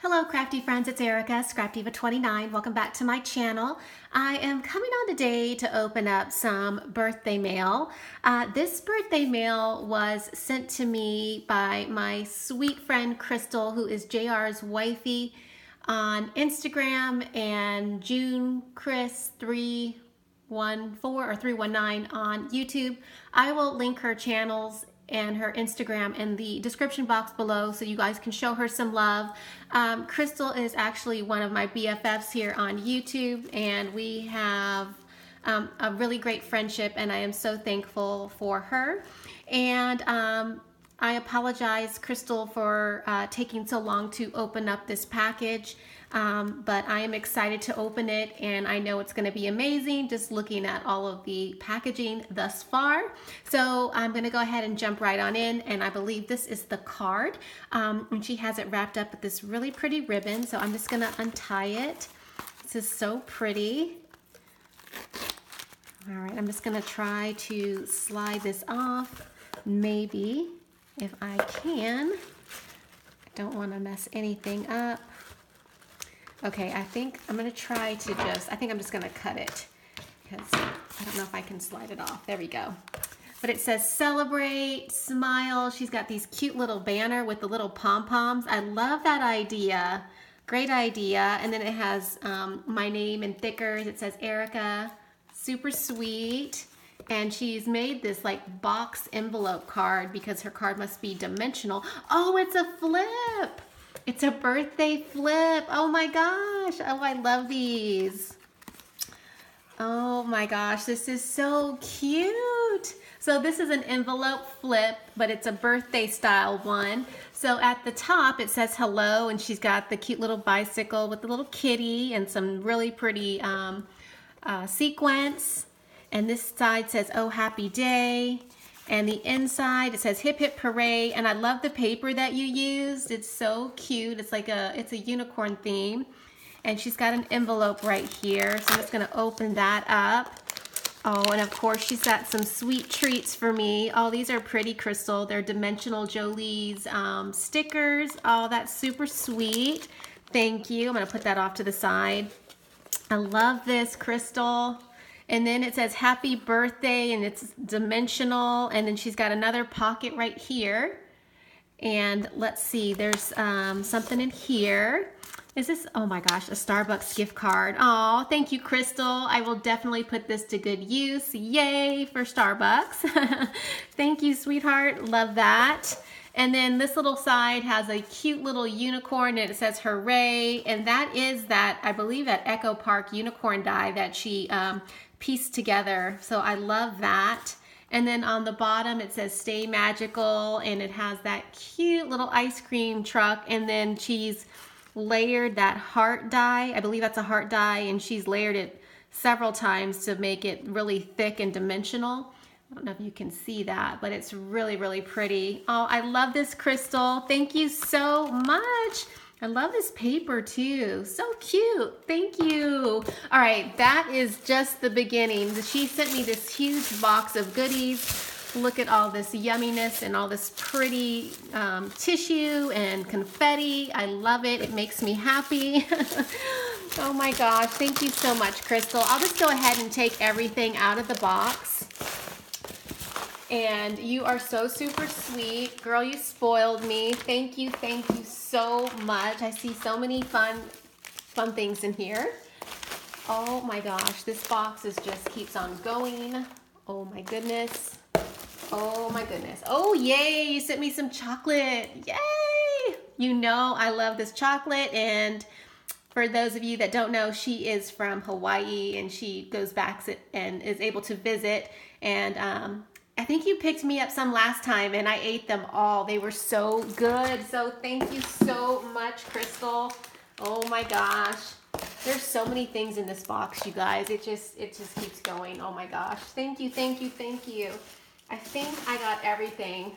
Hello crafty friends, it's Erica, Scrapdiva29. Welcome back to my channel. I am coming on today to open up some birthday mail. This birthday mail was sent to me by my sweet friend Crystal, who is JR's wifey on Instagram, and Juncrys315 or 319 on YouTube. I will link her channels and her Instagram in the description box below so you guys can show her some love. Crystal is actually one of my BFFs here on YouTube, and we have a really great friendship, and I am so thankful for her. And I apologize, Crystal, for taking so long to open up this package, but I am excited to open it, and I know it's going to be amazing just looking at all of the packaging thus far. So I'm going to go ahead and jump right on in, and I believe this is the card, and she has it wrapped up with this really pretty ribbon, so I'm just going to untie it. This is so pretty. All right, I'm just going to try to slide this off, maybe. If I can. I don't want to mess anything up. Okay, I think I'm going to try to I think I'm just going to cut it because I don't know if I can slide it off. There we go. But it says celebrate, smile. She's got these cute little banner with the little pom-poms. I love that idea. Great idea. And then it has my name in thickers. It says Erica. Super sweet. And she's made this like box envelope card because her card must be dimensional. Oh, it's a flip. It's a birthday flip. Oh my gosh. Oh, I love these. Oh my gosh, this is so cute. So this is an envelope flip, but it's a birthday style one. So at the top it says hello, and she's got the cute little bicycle with the little kitty and some really pretty sequins. And this side says, oh, happy day. And the inside, it says hip hip hooray. And I love the paper that you used. It's so cute. It's like it's a unicorn theme. And she's got an envelope right here. So I'm just gonna open that up. Oh, and of course she's got some sweet treats for me. Oh, these are pretty, Crystal. They're Dimensional Jolie's stickers. Oh, that's super sweet. Thank you. I'm gonna put that off to the side. I love this, Crystal. And then it says happy birthday, and it's dimensional, and then she's got another pocket right here. And let's see, there's something in here. Is this, oh my gosh, a Starbucks gift card. Oh, thank you, Crystal. I will definitely put this to good use. Yay for Starbucks. Thank you, sweetheart. Love that. And then this little side has a cute little unicorn, and it says hooray. And that is that, I believe, that Echo Park unicorn die that she pieced together. So I love that. And then on the bottom it says stay magical, and it has that cute little ice cream truck, and then she's layered that heart die. I believe that's a heart die, and she's layered it several times to make it really thick and dimensional. I don't know if you can see that, but it's really, really pretty. Oh, I love this, Crystal. Thank you so much. I love this paper too. So cute. Thank you. All right, that is just the beginning. She sent me this huge box of goodies. Look at all this yumminess and all this pretty tissue and confetti. I love it. It makes me happy. Oh my gosh. Thank you so much, Crystal. I'll just go ahead and take everything out of the box. And you are so super sweet. Girl, you spoiled me. Thank you so much. I see so many fun things in here. Oh my gosh, this box just keeps on going. Oh my goodness. Oh my goodness. Oh yay, you sent me some chocolate. Yay! You know I love this chocolate, and for those of you that don't know, she is from Hawaii, and she goes back and is able to visit, and I think you picked me up some last time, and I ate them all. They were so good. So thank you so much, Crystal. Oh my gosh. There's so many things in this box, you guys. It just keeps going. Oh my gosh. Thank you. I think I got everything.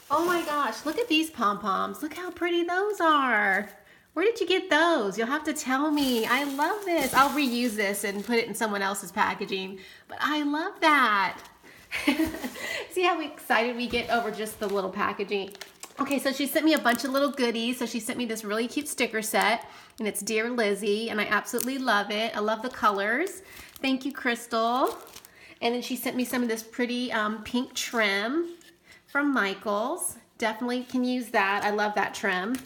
Oh my gosh. Look at these pom-poms. Look how pretty those are. Where did you get those? You'll have to tell me. I love this. I'll reuse this and put it in someone else's packaging. But I love that. See how excited we get over just the little packaging? Okay, so she sent me a bunch of little goodies. So she sent me this really cute sticker set, and it's Dear Lizzie, and I absolutely love it. I love the colors. Thank you, Crystal. And then she sent me some of this pretty pink trim from Michaels. Definitely can use that. I love that trim.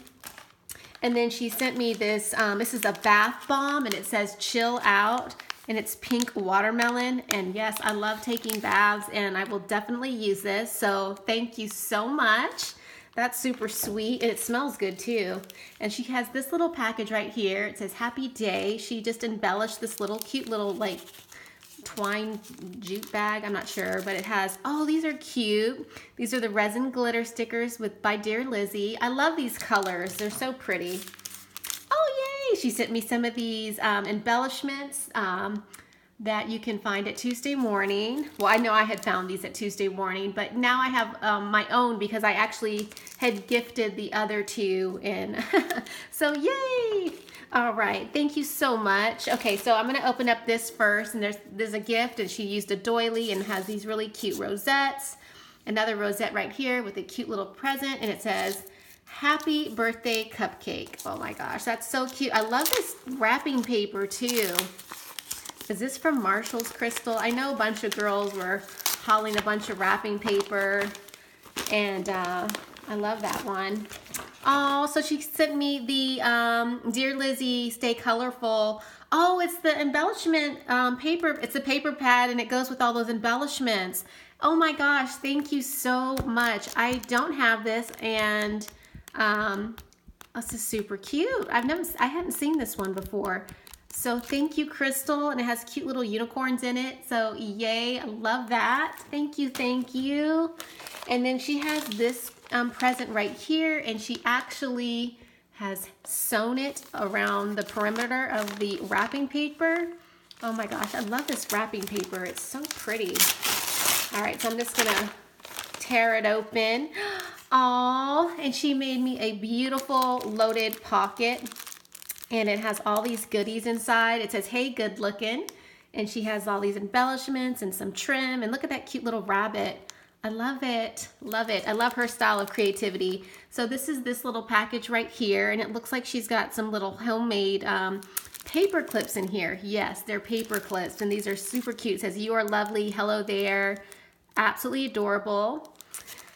And then she sent me this, this is a bath bomb, and it says chill out, and it's pink watermelon. And yes, I love taking baths, and I will definitely use this. So thank you so much. That's super sweet, and it smells good too. And she has this little package right here. It says happy day. She just embellished this little cute little like twine jute bag. I'm not sure, but it has, oh, these are cute. These are the resin glitter stickers by Dear Lizzie. I love these colors. They're so pretty. Oh, yay. She sent me some of these embellishments that you can find at Tuesday Morning. Well, I know I had found these at Tuesday Morning, but now I have my own because I actually had gifted the other two in. So yay! All right, thank you so much. Okay, so I'm gonna open up this first, and there's a gift, and she used a doily and has these really cute rosettes. Another rosette right here with a cute little present, and it says, happy birthday cupcake. Oh my gosh, that's so cute. I love this wrapping paper too. Is this from Marshall's, Crystal? I know a bunch of girls were hauling a bunch of wrapping paper, and I love that one. Oh, so she sent me the Dear Lizzie Stay Colorful. Oh, it's the embellishment paper. It's a paper pad, and it goes with all those embellishments. Oh my gosh, thank you so much. I don't have this, and this is super cute. I hadn't seen this one before. So thank you, Crystal, and it has cute little unicorns in it. So yay, I love that. Thank you, thank you. And then she has this present right here, and she actually has sewn it around the perimeter of the wrapping paper. Oh my gosh, I love this wrapping paper. It's so pretty. All right, so I'm just gonna tear it open. Oh, and she made me a beautiful loaded pocket. And it has all these goodies inside. It says, hey, good looking. And she has all these embellishments and some trim. And look at that cute little rabbit. I love it. Love it. I love her style of creativity. So this is this little package right here. And it looks like she's got some little homemade paper clips in here. Yes, they're paper clips. And these are super cute. It says, you are lovely. Hello there. Absolutely adorable.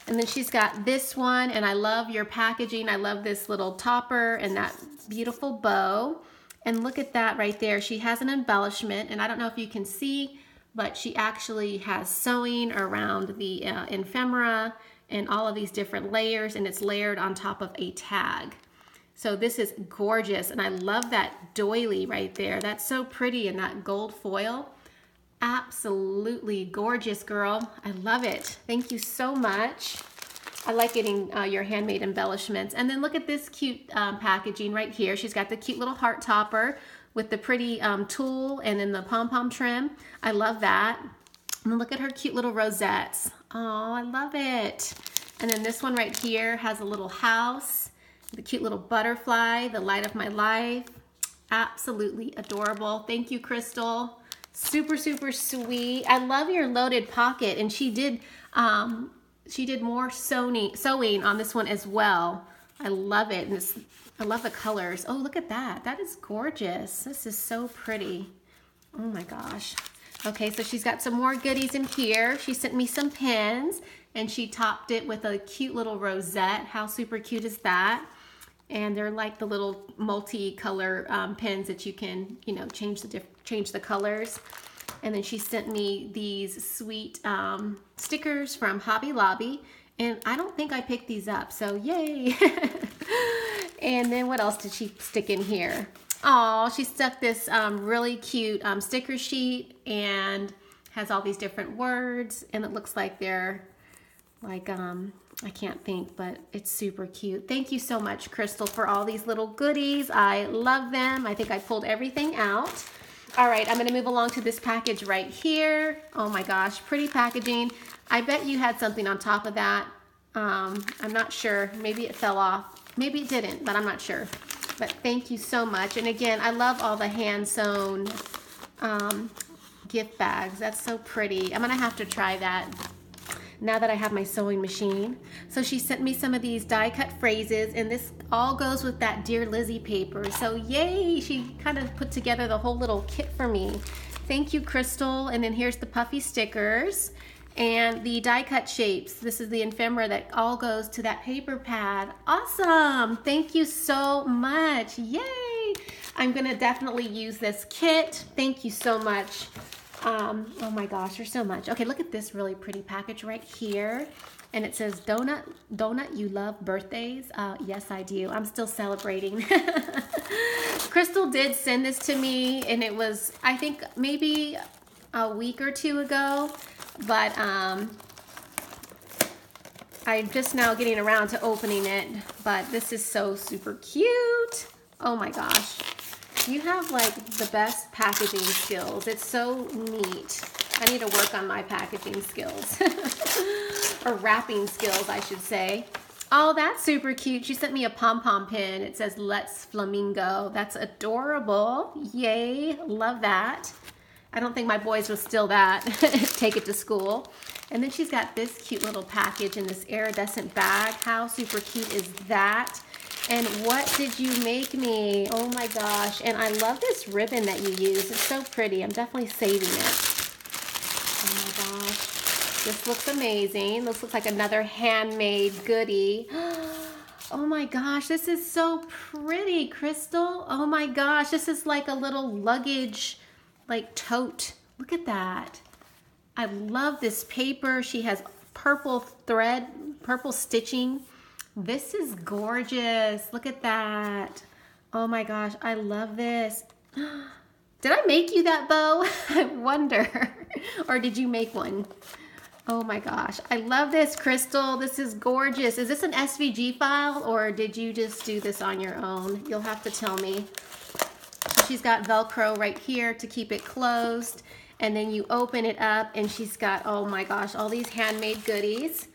And then she's got this one. And I love your packaging. I love this little topper and that beautiful bow. And look at that right there. She has an embellishment, and I don't know if you can see, but she actually has sewing around the ephemera and all of these different layers, and it's layered on top of a tag. So this is gorgeous, and I love that doily right there. That's so pretty in that gold foil. Absolutely gorgeous, girl. I love it. Thank you so much. I like getting your handmade embellishments. And then look at this cute packaging right here. She's got the cute little heart topper with the pretty tulle and then the pom-pom trim. I love that. And look at her cute little rosettes. Oh, I love it. And then this one right here has a little house, the cute little butterfly, the light of my life. Absolutely adorable. Thank you, Crystal. Super, super sweet. I love your loaded pocket, and she did more sewing on this one as well. I love it, and I love the colors. Oh, look at that. That is gorgeous. This is so pretty. Oh my gosh. Okay, so she's got some more goodies in here. She sent me some pins, and she topped it with a cute little rosette. How super cute is that? And they're like the little multi-color pins that you can, you know, change the colors. And then she sent me these sweet stickers from Hobby Lobby. And I don't think I picked these up, so yay. And then what else did she stick in here? Oh, she stuck this really cute sticker sheet, and has all these different words. And it looks like they're like, I can't think, but it's super cute. Thank you so much, Crystal, for all these little goodies. I love them. I think I pulled everything out. All right, I'm gonna move along to this package right here. Oh my gosh, pretty packaging. I bet you had something on top of that. I'm not sure, maybe it fell off. Maybe it didn't, but I'm not sure. But thank you so much. And again, I love all the hand sewn gift bags. That's so pretty. I'm gonna have to try that. now that I have my sewing machine. So she sent me some of these die cut phrases, and this all goes with that Dear Lizzie paper. So yay, she kind of put together the whole little kit for me. Thank you, Crystal. And then here's the puffy stickers and the die cut shapes. This is the ephemera that all goes to that paper pad. Awesome, thank you so much, yay. I'm gonna definitely use this kit. Thank you so much. Oh my gosh, there's so much. Okay, look at this really pretty package right here. And it says, Donut, you love birthdays? Yes, I do. I'm still celebrating. Crystal did send this to me, and it was, I think, maybe a week or two ago. But I'm just now getting around to opening it. But this is so super cute. Oh my gosh. You have like the best packaging skills. It's so neat. I need to work on my packaging skills. Or wrapping skills, I should say. Oh, that's super cute. She sent me a pom-pom pin. It says, Let's Flamingo. That's adorable. Yay, love that. I don't think my boys will steal that. Take it to school. And then she's got this cute little package in this iridescent bag. How super cute is that? And what did you make me? Oh my gosh. And I love this ribbon that you use. It's so pretty. I'm definitely saving it. Oh my gosh. This looks amazing. This looks like another handmade goodie. Oh my gosh. This is so pretty, Crystal. Oh my gosh. This is like a little luggage, like tote. Look at that. I love this paper. She has purple thread, purple stitching. This is gorgeous. Look at that. Oh my gosh, I love this. Did I make you that bow? I wonder. Or did you make one? Oh my gosh, I love this, Crystal. This is gorgeous. Is this an SVG file, or did you just do this on your own? You'll have to tell me. She's got Velcro right here to keep it closed. And then you open it up and she's got, oh my gosh, all these handmade goodies.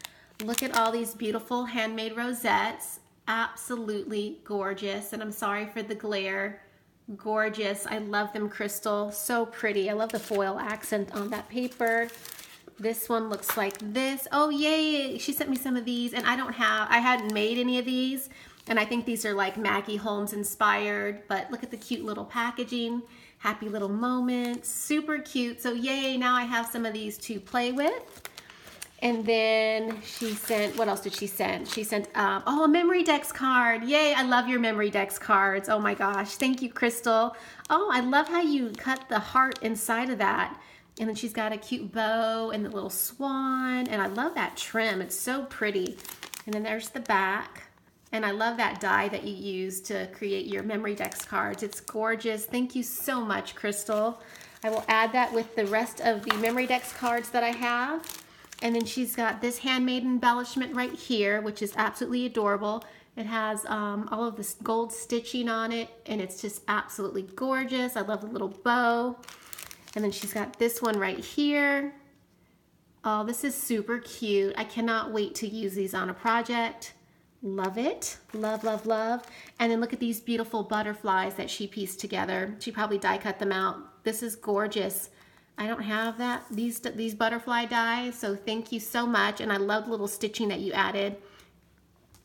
Look at all these beautiful handmade rosettes. Absolutely gorgeous. And I'm sorry for the glare. Gorgeous. I love them, Crystal. So pretty. I love the foil accent on that paper. This one looks like this. Oh, yay. She sent me some of these, and I hadn't made any of these. And I think these are like Maggie Holmes inspired, but look at the cute little packaging. Happy little moments. Super cute. So yay, now I have some of these to play with. And then she sent, what else did she send? She sent, oh, a memory Dex card. Yay, I love your memory Dex cards. Oh my gosh, thank you, Crystal. Oh, I love how you cut the heart inside of that. And then she's got a cute bow and the little swan. And I love that trim, it's so pretty. And then there's the back. And I love that die that you use to create your memory Dex cards. It's gorgeous. Thank you so much, Crystal. I will add that with the rest of the memory Dex cards that I have. And then she's got this handmade embellishment right here, which is absolutely adorable. It has all of this gold stitching on it, and it's just absolutely gorgeous. I love the little bow. And then she's got this one right here. Oh, this is super cute. I cannot wait to use these on a project. Love it. Love, love, love. And then look at these beautiful butterflies that she pieced together. She probably die cut them out. This is gorgeous. I don't have these butterfly dies, so thank you so much. And I love the little stitching that you added.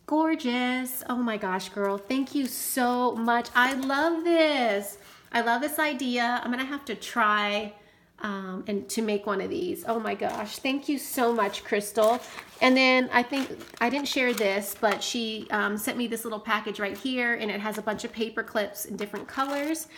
Gorgeous. Oh my gosh, girl. Thank you so much. I love this. I love this idea. I'm gonna have to try and to make one of these. Oh my gosh. Thank you so much, Crystal. And then I think I didn't share this, but she sent me this little package right here, and it has a bunch of paper clips in different colors.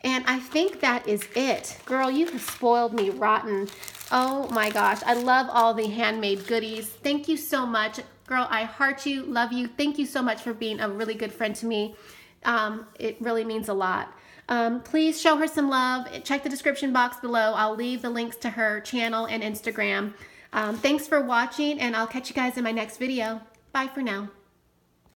And I think that is it. Girl, you have spoiled me rotten. Oh my gosh. I love all the handmade goodies. Thank you so much. Girl, I heart you, love you. Thank you so much for being a really good friend to me. It really means a lot. Please show her some love. Check the description box below. I'll leave the links to her channel and Instagram. Thanks for watching, and I'll catch you guys in my next video. Bye for now.